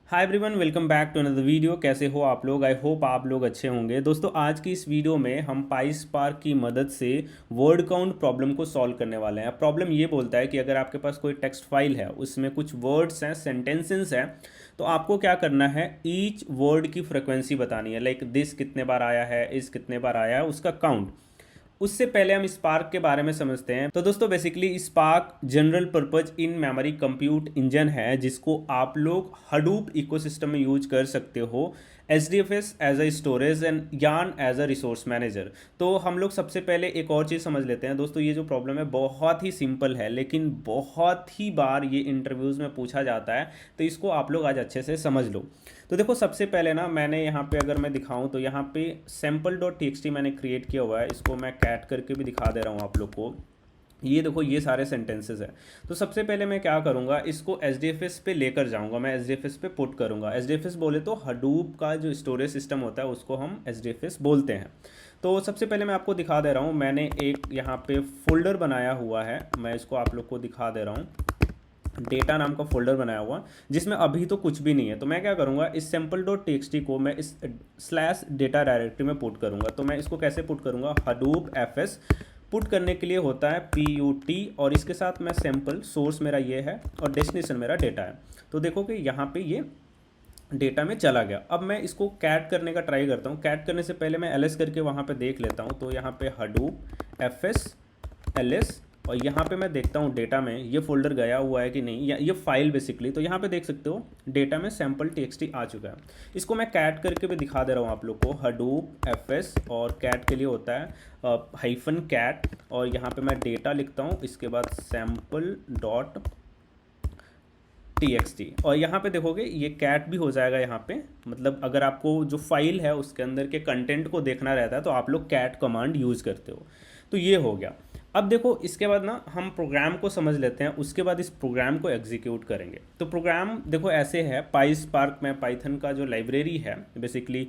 Hi everyone, welcome back to another video. कैसे हो आप लोग? आई होप आप लोग अच्छे होंगे। दोस्तों, आज की इस वीडियो में हम पाईस्पार्क की मदद से वर्ड काउंट प्रॉब्लम को सॉल्व करने वाले हैं। प्रॉब्लम ये बोलता है कि अगर आपके पास कोई टेक्स्ट फाइल है, उसमें कुछ वर्ड्स हैं, सेंटेंसेस हैं, तो आपको क्या करना है, ईच वर्ड की फ्रिक्वेंसी बतानी है। लाइक दिस कितने बार आया है, इस कितने बार आया है, उसका काउंट। उससे पहले हम स्पार्क के बारे में समझते हैं। तो दोस्तों, basically spark general purpose in memory compute engine है, जिसको आप लोग हडूप इकोसिस्टम में यूज कर सकते हो। H D F S as a storage and YARN as a resource manager. तो हम लोग सबसे पहले एक और चीज़ समझ लेते हैं। दोस्तों, ये जो प्रॉब्लम है बहुत ही सिंपल है, लेकिन बहुत ही बार ये इंटरव्यूज़ में पूछा जाता है, तो इसको आप लोग आज अच्छे से समझ लो। तो देखो, सबसे पहले ना मैंने यहाँ पे अगर मैं दिखाऊं तो यहाँ पे sample dot T x T मैंने क्रिएट किया हुआ है। इसको मैं कैट करके भी दिखा दे रहा हूँ आप लोग को। ये देखो, ये सारे सेंटेंसेस हैं। तो सबसे पहले मैं क्या करूँगा, इसको एच डी एफ एस पे लेकर जाऊँगा। मैं एच डी एफ एस पे पुट करूँगा। एच डी एफ एस बोले तो हडूप का जो स्टोरेज सिस्टम होता है, उसको हम एच डी एफ एस बोलते हैं। तो सबसे पहले मैं आपको दिखा दे रहा हूँ। मैंने एक यहाँ पे फोल्डर बनाया हुआ है, मैं इसको आप लोग को दिखा दे रहा हूँ। डेटा नाम का फोल्डर बनाया हुआ, जिसमें अभी तो कुछ भी नहीं है। तो मैं क्या करूँगा, इस sample dot T x T को मैं इस स्लैश डेटा डायरेक्टरी में पुट करूँगा। तो मैं इसको कैसे पुट करूँगा, हडूप एफ एस पुट करने के लिए होता है PUT, और इसके साथ मैं सैम्पल सोर्स मेरा ये है और डेस्टिनेशन मेरा डेटा है। तो देखो कि यहाँ पे ये डेटा में चला गया। अब मैं इसको कैट करने का ट्राई करता हूँ। कैट करने से पहले मैं LS करके वहाँ पे देख लेता हूँ। तो यहाँ पे हडूप FS LS, और यहाँ पे मैं देखता हूँ डेटा में ये फोल्डर गया हुआ है कि नहीं, या ये फाइल बेसिकली। तो यहाँ पे देख सकते हो डेटा में सैम्पल TXT आ चुका है। इसको मैं कैट करके भी दिखा दे रहा हूँ आप लोग को। हडूप FS, और कैट के लिए होता है हाइफन कैट, और यहाँ पे मैं डेटा लिखता हूँ, इसके बाद सैम्पल डॉट TXT, और यहाँ पे देखोगे ये कैट भी हो जाएगा यहाँ पे। मतलब अगर आपको जो फाइल है उसके अंदर के कंटेंट को देखना रहता है, तो आप लोग कैट कमांड यूज़ करते हो। तो ये हो गया। अब देखो, इसके बाद ना हम प्रोग्राम को समझ लेते हैं। उसके बाद इस प्रोग्राम को एग्जीक्यूट करेंगे। तो प्रोग्राम देखो ऐसे है। पाईस्पार्क में पाइथन का जो लाइब्रेरी है बेसिकली,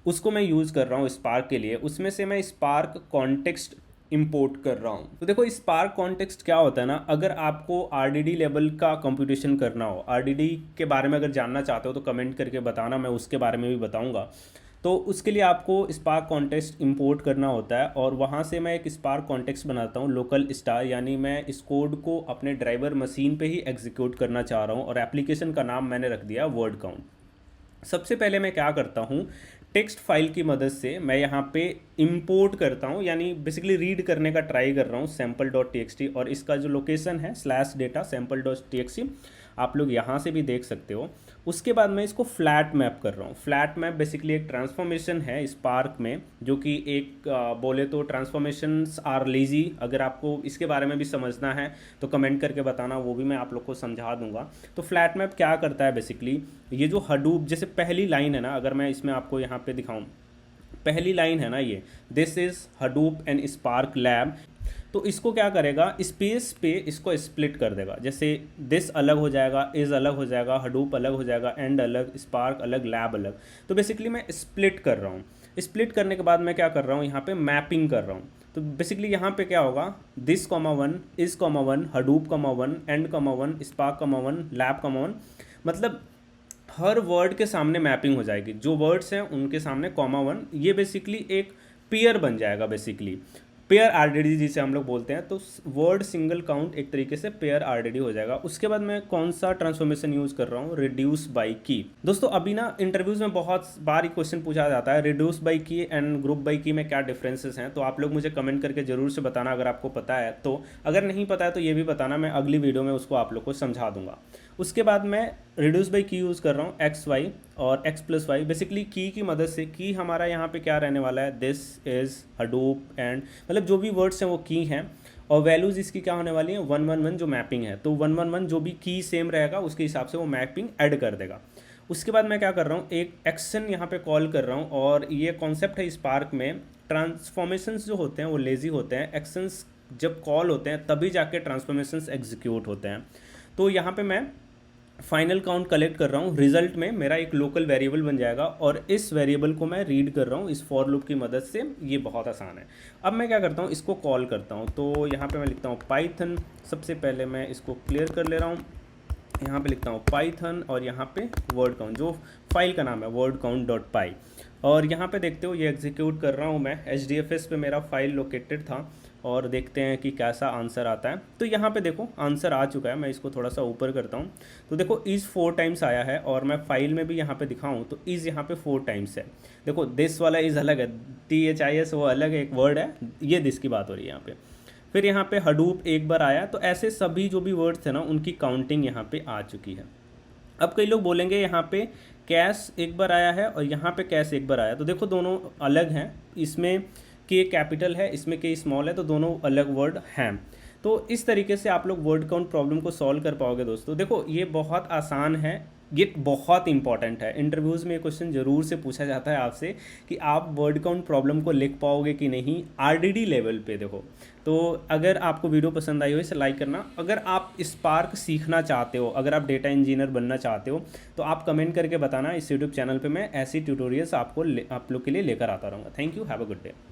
उसको मैं यूज़ कर रहा हूँ स्पार्क के लिए। उसमें से मैं स्पार्क कॉन्टेक्स्ट इंपोर्ट कर रहा हूँ। तो देखो, स्पार्क कॉन्टेक्स्ट क्या होता है ना, अगर आपको आरडीडी लेवल का कंप्यूटेशन करना हो, आरडीडी के बारे में अगर जानना चाहते हो तो कमेंट करके बताना, मैं उसके बारे में भी बताऊँगा। तो उसके लिए आपको स्पार्क कॉन्टेक्स्ट इंपोर्ट करना होता है, और वहाँ से मैं एक स्पार्क कॉन्टेक्स्ट बनाता हूँ लोकल स्टार, यानी मैं इस कोड को अपने ड्राइवर मशीन पे ही एग्जीक्यूट करना चाह रहा हूँ, और एप्लीकेशन का नाम मैंने रख दिया वर्ड काउंट। सबसे पहले मैं क्या करता हूँ, टेक्स्ट फाइल की मदद से मैं यहाँ पे इंपोर्ट करता हूँ, यानी बेसिकली रीड करने का ट्राई कर रहा हूँ sample dot T x T, और इसका जो लोकेशन है slash data sample dot T x T, आप लोग यहाँ से भी देख सकते हो। उसके बाद मैं इसको फ्लैट मैप कर रहा हूँ। फ्लैट मैप बेसिकली एक ट्रांसफॉर्मेशन है स्पार्क में, जो कि एक बोले तो ट्रांसफॉर्मेशंस आर लेजी। अगर आपको इसके बारे में भी समझना है तो कमेंट करके बताना, वो भी मैं आप लोग को समझा दूंगा। तो फ्लैट मैप क्या करता है बेसिकली, ये जो हडूप, जैसे पहली लाइन है ना, अगर मैं इसमें आपको यहाँ पे दिखाऊं, पहली लाइन है ना ये, this is Hadoop and spark lab. तो इसको क्या करेगा, स्पेस पे इसको स्प्लिट कर देगा। जैसे दिस अलग हो जाएगा, इज़ अलग हो जाएगा, हडूप अलग हो जाएगा, एंड अलग, स्पार्क अलग, लैब अलग। तो बेसिकली मैं स्प्लिट कर रहा हूँ। स्प्लिट करने के बाद मैं क्या कर रहा हूँ, यहाँ पे मैपिंग कर रहा हूँ। तो बेसिकली यहाँ पे क्या होगा, this comma one, is comma one, Hadoop comma one, and comma one, spark comma one, lab comma one. मतलब हर वर्ड के सामने मैपिंग हो जाएगी। जो वर्ड्स हैं उनके सामने कॉमा वन, ये बेसिकली एक पेयर बन जाएगा। बेसिकली पेयर आरडीडी जिसे हम लोग बोलते हैं। तो वर्ड सिंगल काउंट एक तरीके से पेयर आरडीडी हो जाएगा। उसके बाद मैं कौन सा ट्रांसफॉर्मेशन यूज़ कर रहा हूँ, रिड्यूस बाई की। दोस्तों, अभी ना इंटरव्यूज़ में बहुत बार ही क्वेश्चन पूछा जाता है, रिड्यूस बाई की एंड ग्रुप बाई की में क्या डिफरेंसेस हैं। तो आप लोग मुझे कमेंट करके ज़रूर से बताना अगर आपको पता है तो। अगर नहीं पता है तो ये भी बताना, मैं अगली वीडियो में उसको आप लोग को समझा दूंगा। उसके बाद मैं रिड्यूस बाई की यूज़ कर रहा हूँ, एक्स वाई और एक्स प्लस वाई। बेसिकली की मदद से, की हमारा यहाँ पे क्या रहने वाला है, दिस इज़ हडूप एंड, मतलब जो भी वर्ड्स हैं वो की हैं, और वैल्यूज़ इसकी क्या होने वाली हैं, 111 जो मैपिंग है। तो 111 जो भी की सेम रहेगा उसके हिसाब से वो मैपिंग ऐड कर देगा। उसके बाद मैं क्या कर रहा हूँ, एक एक्शन यहाँ पे कॉल कर रहा हूँ, और ये कॉन्सेप्ट है स्पार्क में, ट्रांसफॉर्मेशंस जो होते हैं वो लेज़ी होते हैं। एक्शंस जब कॉल होते हैं तभी जाके ट्रांसफॉर्मेशंस एग्जीक्यूट होते हैं। तो यहाँ पे मैं फाइनल काउंट कलेक्ट कर रहा हूँ। रिजल्ट में मेरा एक लोकल वेरिएबल बन जाएगा, और इस वेरिएबल को मैं रीड कर रहा हूँ इस फॉर लूप की मदद से। ये बहुत आसान है। अब मैं क्या करता हूँ, इसको कॉल करता हूँ। तो यहाँ पे मैं लिखता हूँ पाइथन। सबसे पहले मैं इसको क्लियर कर ले रहा हूँ। यहाँ पे लिखता हूँ पाइथन और यहाँ पे वर्ड काउंट, जो फाइल का नाम है वर्ड काउंट डॉट पाई। और यहाँ पे देखते हो ये एग्जीक्यूट कर रहा हूँ मैं, HDFS पे मेरा फाइल लोकेटेड था, और देखते हैं कि कैसा आंसर आता है। तो यहाँ पे देखो आंसर आ चुका है, मैं इसको थोड़ा सा ऊपर करता हूँ। तो देखो इज़ 4 टाइम्स आया है, और मैं फाइल में भी यहाँ पे दिखाऊँ तो इज़ यहाँ पे 4 टाइम्स है। देखो दिस वाला इज़ अलग है, THIS वो अलग है, एक वर्ड है, ये दिस की बात हो रही है यहाँ पे। फिर यहाँ पे हडूप एक बार आया, तो ऐसे सभी जो भी वर्ड्स थे ना उनकी काउंटिंग यहाँ पे आ चुकी है। अब कई लोग बोलेंगे यहाँ पे कैश एक बार आया है और यहाँ पे कैश एक बार आया, तो देखो दोनों अलग हैं, इसमें के कैपिटल है, इसमें के स्मॉल है, तो दोनों अलग वर्ड हैं। तो इस तरीके से आप लोग वर्ड काउंट प्रॉब्लम को सॉल्व कर पाओगे दोस्तों। देखो ये बहुत आसान है, ये बहुत इंपॉर्टेंट है, इंटरव्यूज़ में ये क्वेश्चन ज़रूर से पूछा जाता है आपसे कि आप वर्ड काउंट प्रॉब्लम को लिख पाओगे कि नहीं, RDD लेवल पे। देखो तो अगर आपको वीडियो पसंद आई हो इसे लाइक करना। अगर आप स्पार्क सीखना चाहते हो, अगर आप डेटा इंजीनियर बनना चाहते हो, तो आप कमेंट करके बताना, इस यूट्यूब चैनल पे मैं ऐसी ट्यूटोरियल्स आप लोग के लिए लेकर आता रहूँगा। Thank you, have a good day.